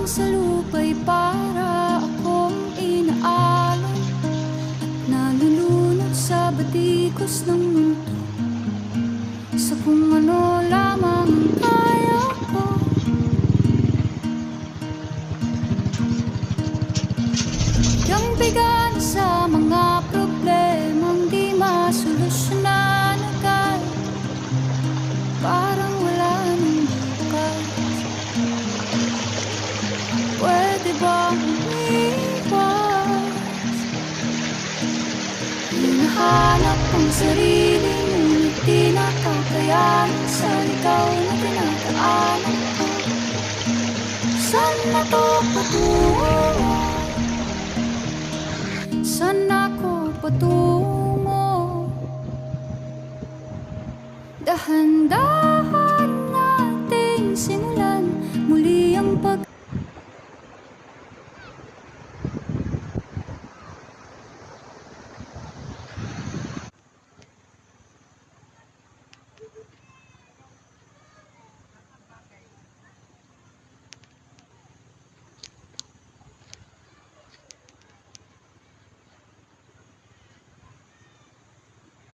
sa lupa'y para akong inaalon at nalulunod sa batikos ng mundo, sa kung ano lamang ang kaya ko. Yang bigan sa mga problemang di masolusyonan agad, parang wala nang bukas. Pwede bang umiwas? Hinahanap ang sarili, ngunit di nakakayanan sa ligaw na dinadaanan ko. Saan na to patungo? Saan ako patungo? Dahan-dahan nating simulan